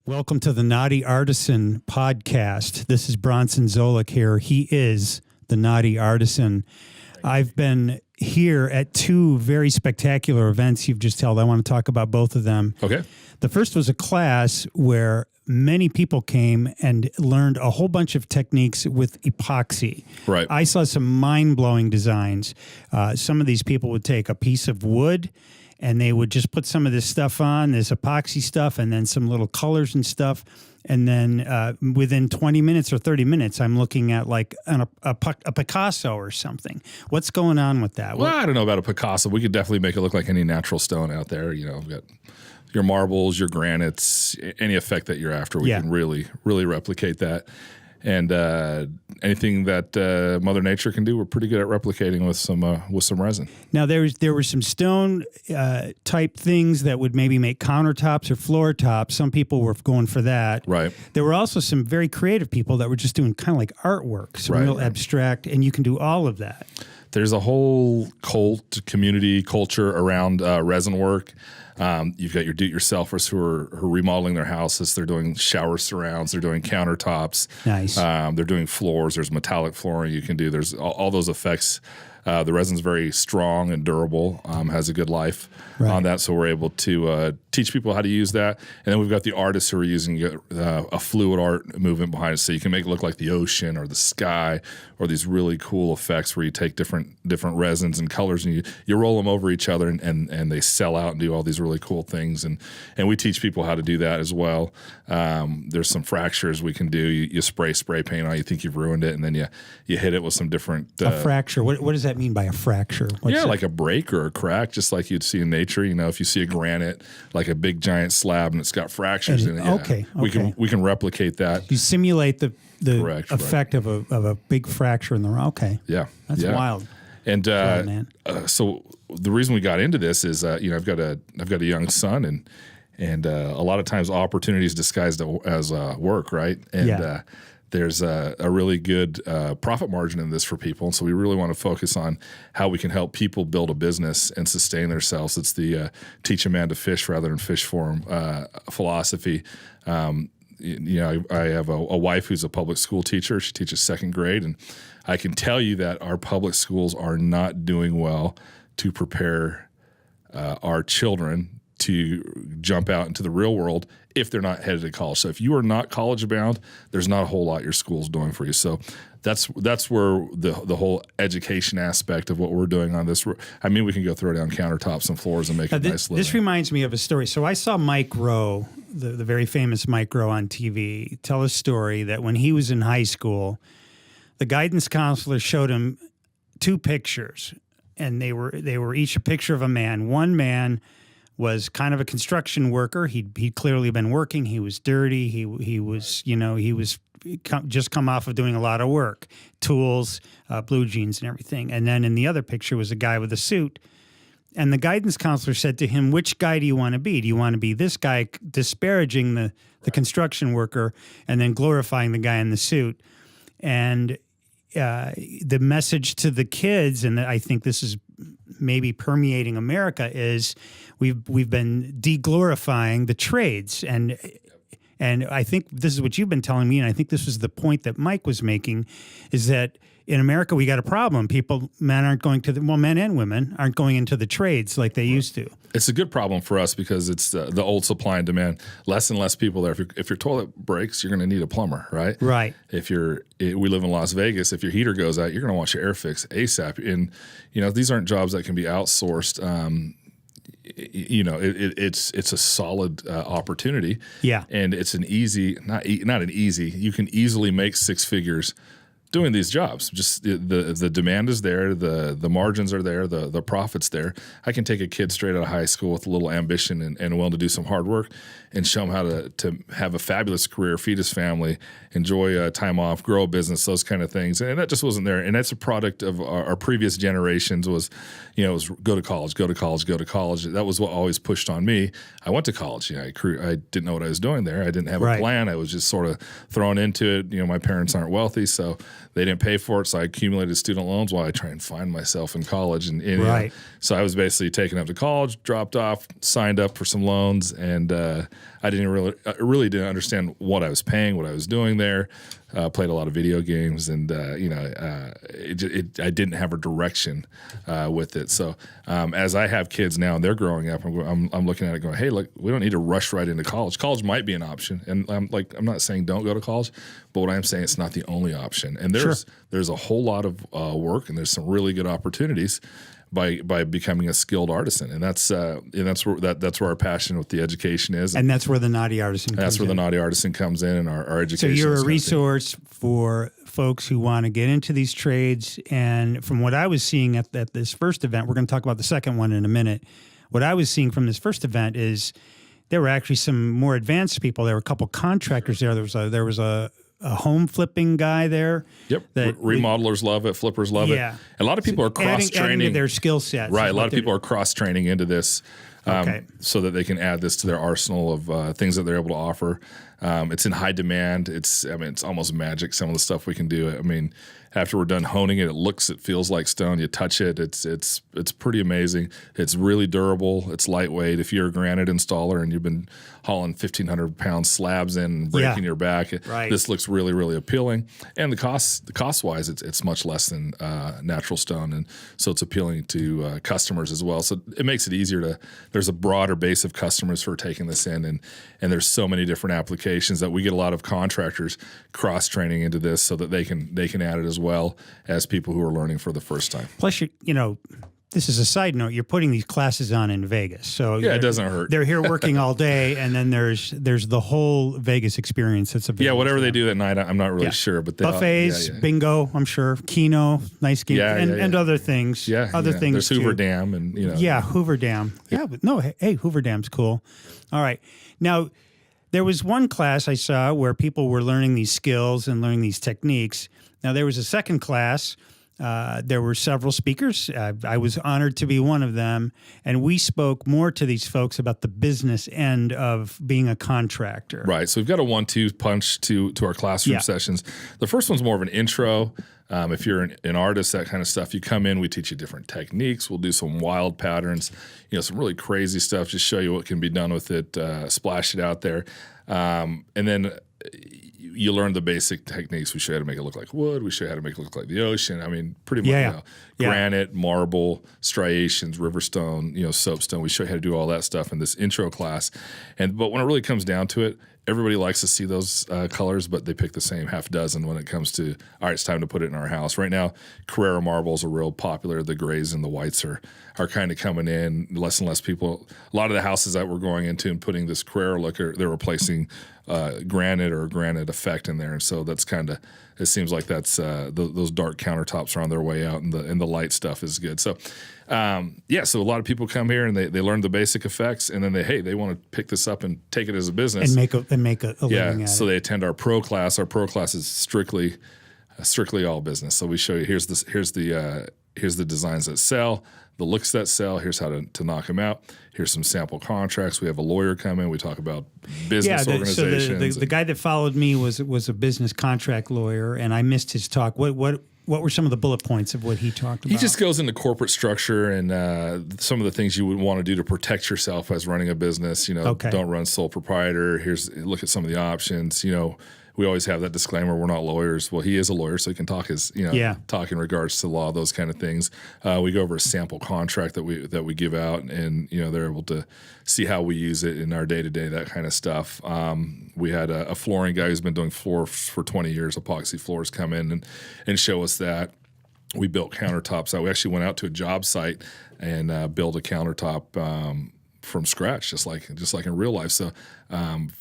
Welcome to the Knotty Artisan podcast. This is Bronson Zolik here. He is the Knotty Artisan. I've been here at two very spectacular events you've just held. I want to talk about both of them. Okay. The first was a class where many people came and learned a whole bunch of techniques with epoxy. Right. I saw some mind-blowing designs. Some of these people would take a piece of wood and they would just put some of this stuff on, this epoxy stuff, and then some little colors and stuff. And then within 20 minutes or 30 minutes, I'm looking at like a Picasso or something. What's going on with that? Well, I don't know about a Picasso. We could definitely make it look like any natural stone out there. You know, we've got your marbles, your granites, any effect that you're after. We can really replicate that. And anything that Mother Nature can do, we're pretty good at replicating with some resin. Now, there were some stone type things that would maybe make countertops or floor tops. Some people were going for that. Right. There were also some very creative people that were just doing kind of like artwork, some real abstract, and you can do all of that. There's a whole cult community culture around resin work. You've got your do-it-yourselfers who are remodeling their houses. They're doing shower surrounds. They're doing countertops. Nice. They're doing floors. There's metallic flooring you can do. There's all those effects. The resin's very strong and durable, has a good life on that, so we're able to teach people how to use that. And then we've got the artists who are using a fluid art movement behind it, so you can make it look like the ocean or the sky or these really cool effects where you take different resins and colors and you roll them over each other and they sell out and do all these really cool things. And we teach people how to do that as well. There's some fractures we can do. You spray paint on it, you think you've ruined it, and then you hit it with some different... a fracture. What does that mean by a fracture? Like a break or a crack, just like you'd see in nature. You know, if you see a granite, like a big giant slab and it's got fractures in it. We can replicate that. You simulate the effect of a big fracture in the rock. Okay. Yeah. That's wild. And so the reason we got into this is I've got a young son and a lot of times opportunities disguised as work, right? And there's a really good profit margin in this for people. And so we really want to focus on how we can help people build a business and sustain themselves. It's the teach a man to fish rather than fish for him philosophy. I have a wife who's a public school teacher. She teaches second grade. And I can tell you that our public schools are not doing well to prepare our children to jump out into the real world if they're not headed to college. So if you are not college bound, there's not a whole lot your school's doing for you. So that's where the whole education aspect of what we're doing on this. I mean, we can go throw down countertops and floors and make it nice living. This reminds me of a story. So I saw Mike Rowe, the very famous Mike Rowe on TV, tell a story that when he was in high school, the guidance counselor showed him two pictures, and they were each a picture of a man. One man was kind of a construction worker. He'd clearly been working. He was dirty. He was just come off of doing a lot of work, tools, blue jeans and everything. And then in the other picture was a guy with a suit. And the guidance counselor said to him, which guy do you want to be? Do you want to be this guy disparaging the construction worker and then glorifying the guy in the suit? And the message to the kids, and I think this is maybe permeating America, is we've been deglorifying the trades, and I think this is what you've been telling me, and I think this was the point that Mike was making, is that in America we got a problem. Men and women aren't going into the trades like they used to. It's a good problem for us because it's the old supply and demand. Less and less people there. If your toilet breaks, you're going to need a plumber, right? Right. We live in Las Vegas. If your heater goes out, you're going to want your air fixed ASAP. And these aren't jobs that can be outsourced. It's a solid opportunity. Yeah. And it's an easy, not an easy. You can easily make six figures doing these jobs. Just the demand is there, the margins are there, the profit's there. I can take a kid straight out of high school with a little ambition and willing to do some hard work and show him how to have a fabulous career, feed his family, enjoy time off, grow a business, those kind of things. And that just wasn't there. And that's a product of our previous generations was go to college, go to college, go to college. That was what always pushed on me. I went to college. I didn't know what I was doing there. I didn't have a plan. I was just sort of thrown into it. My parents aren't wealthy, so they didn't pay for it, so I accumulated student loans while I try and find myself in college. And Right. So I was basically taken up to college, dropped off, signed up for some loans, and I really didn't understand what I was paying, what I was doing there. Played a lot of video games, and I didn't have a direction with it. So as I have kids now and they're growing up, I'm looking at it going, hey, look, we don't need to rush right into college. College might be an option, and I'm not saying don't go to college, but what I'm saying, it's not the only option. And there's a whole lot of work, and there's some really good opportunities by becoming a skilled artisan, and that's where our passion with the education is, and that's where the Knotty Artisan. That's where the Knotty Artisan comes in, and our education. So you're a resource for folks who want to get into these trades. And from what I was seeing at this first event, we're going to talk about the second one in a minute. What I was seeing from this first event is there were actually some more advanced people. There were a couple contractors there. There was a home flipping guy there. Yep. Remodelers love it. Flippers love it. And a lot of people are cross-training. Adding to their skill sets. Right. A lot of people are cross-training into this so that they can add this to their arsenal of things that they're able to offer. It's in high demand. It's almost magic, some of the stuff we can do. I mean, after we're done honing it, it feels like stone. You touch it. It's pretty amazing. It's really durable. It's lightweight. If you're a granite installer and you've been hauling 1,500-pound slabs in and breaking your back, this looks really, really appealing. And the cost wise, it's much less than natural stone, and so it's appealing to customers as well. So it makes it easier there's a broader base of customers who are taking this in, and there's so many different applications that we get a lot of contractors cross training into this so that they can add it as well as people who are learning for the first time. Plus, this is a side note. You're putting these classes on in Vegas, so it doesn't hurt. They're here working all day, and then there's the whole Vegas experience. It's available. Whatever they do that night, I'm not really sure, but buffets, bingo, I'm sure, Keno, nice game, and other things. Other things. There's Hoover Dam, and Hoover Dam. But no, hey, Hoover Dam's cool. All right, now there was one class I saw where people were learning these skills and learning these techniques. Now there was a second class. There were several speakers. I was honored to be one of them, and we spoke more to these folks about the business end of being a contractor. Right. So we've got a 1-2 punch to our classroom sessions. The first one's more of an intro. If you're an artist, that kind of stuff, you come in, we teach you different techniques. We'll do some wild patterns, some really crazy stuff, just show you what can be done with it, splash it out there. And then you learn the basic techniques. We show you how to make it look like wood. We show you how to make it look like the ocean. I mean, pretty much granite, marble, striations, riverstone, soapstone. We show you how to do all that stuff in this intro class. But when it really comes down to it, everybody likes to see those colors, but they pick the same half dozen when it comes to, all right, it's time to put it in our house. Right now, Carrara marbles are real popular. The grays and the whites are kind of coming in. Less and less people. A lot of the houses that we're going into and putting this Carrara look, they're replacing granite or granite effect in there, and so that's kind of. It seems like that's those dark countertops are on their way out, and the light stuff is good. So, so a lot of people come here and they learn the basic effects, and then they want to pick this up and take it as a business and make a living at so it. they attend our pro class. Our pro class is strictly all business. So we show you here's the designs that sell, the looks that sell. Here's how to knock them out. Here's some sample contracts. We have a lawyer come in. We talk about business organizations. So the guy that followed me was a business contract lawyer, and I missed his talk. What were some of the bullet points of what he talked about? He just goes into corporate structure and some of the things you would want to do to protect yourself as running a business. Don't run sole proprietor. Look at some of the options. We always have that disclaimer. We're not lawyers. Well, he is a lawyer, so he can talk talk in regards to law, those kind of things. We go over a sample contract that we give out, and they're able to see how we use it in our day to day, that kind of stuff. We had a flooring guy who's been doing floors for 20 years, epoxy floors, come in and show us that. We built countertops out. We actually went out to a job site and built a countertop from scratch, just like in real life. So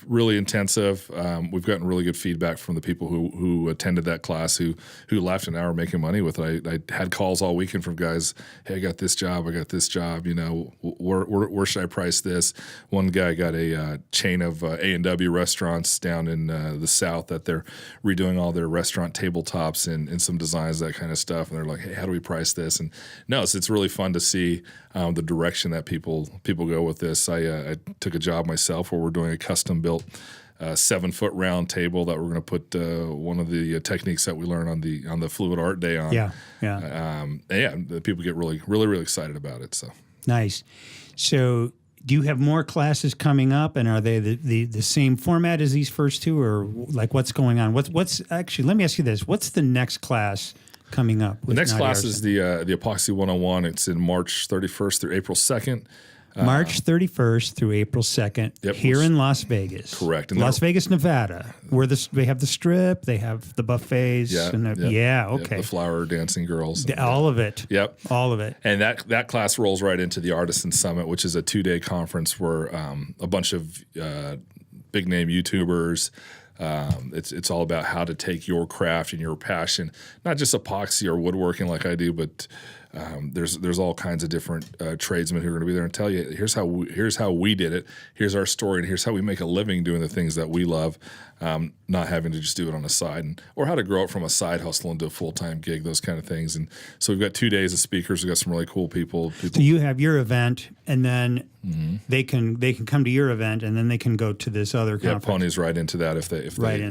really intensive. We've gotten really good feedback from the people who attended that class who left and now are making money with it. I had calls all weekend from guys, hey, I got this job. Where should I price this? One guy got a chain of A&W restaurants down in the South that they're redoing all their restaurant tabletops and some designs, that kind of stuff. And they're like, hey, how do we price this? And no, it's really fun to see the direction that people go with this. I took a job myself where we're doing a custom built 7-foot round table that we're going to put one of the techniques that we learn on the Fluid Art Day on. Yeah. The people get really excited about it. So nice. So do you have more classes coming up, and are they the same format as these first two, or like what's going on? What's actually? Let me ask you this: what's the next class coming up? The next class is the Epoxy 101. It's in March 31st through April 2nd. March 31st through April 2nd, here in Las Vegas. Correct. And Las Vegas, Nevada, where they have the strip, they have the buffets. Okay. The flower dancing girls. All of it. Yep. All of it. And that class rolls right into the Artisan Summit, which is a 2-day conference where a bunch of big-name YouTubers, it's all about how to take your craft and your passion, not just epoxy or woodworking like I do, but there's all kinds of different tradesmen who are going to be there and tell you, here's how we did it, here's our story, and here's how we make a living doing the things that we love, not having to just do it on the side, or how to grow it from a side hustle into a full-time gig, those kind of things. And so we've got 2 days of speakers. We've got some really cool people. So you have your event, and then they can come to your event, and then they can go to this other conference. Yeah, ponies right into that if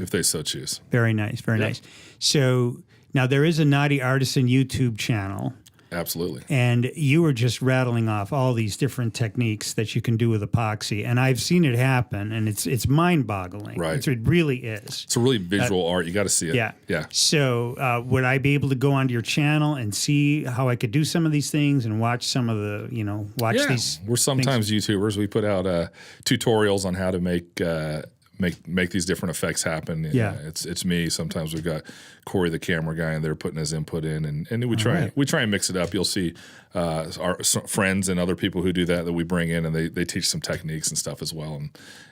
they so choose. Very nice, very nice. So now there is a Knotty Artisan YouTube channel. Absolutely. And you were just rattling off all these different techniques that you can do with epoxy, and I've seen it happen, and it's mind-boggling. Right. It really is. It's a really visual art. You got to see it. Yeah. So would I be able to go onto your channel and see how I could do some of these things and watch some of the, these? We're sometimes YouTubers. We put out tutorials on how to make these different effects happen. It's me. Sometimes we've got Corey, the camera guy, and they're putting his input in, and we try and mix it up. You'll see our friends and other people who do that we bring in, and they teach some techniques and stuff as well, and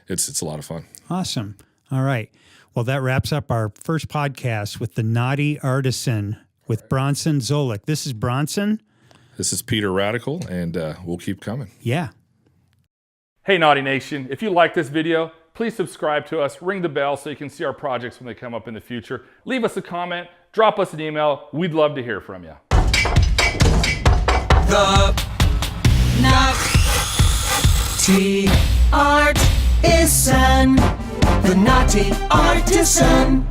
it's a lot of fun. Awesome. All right. Well, that wraps up our first podcast with the Knotty Artisan with Bronson Zolik. This is Bronson. This is Peter Radical, and we'll keep coming. Yeah. Hey, Knotty Nation. If you like this video, please subscribe to us, ring the bell so you can see our projects when they come up in the future. Leave us a comment, drop us an email. We'd love to hear from you. The Knotty Artisan. The Knotty Artisan.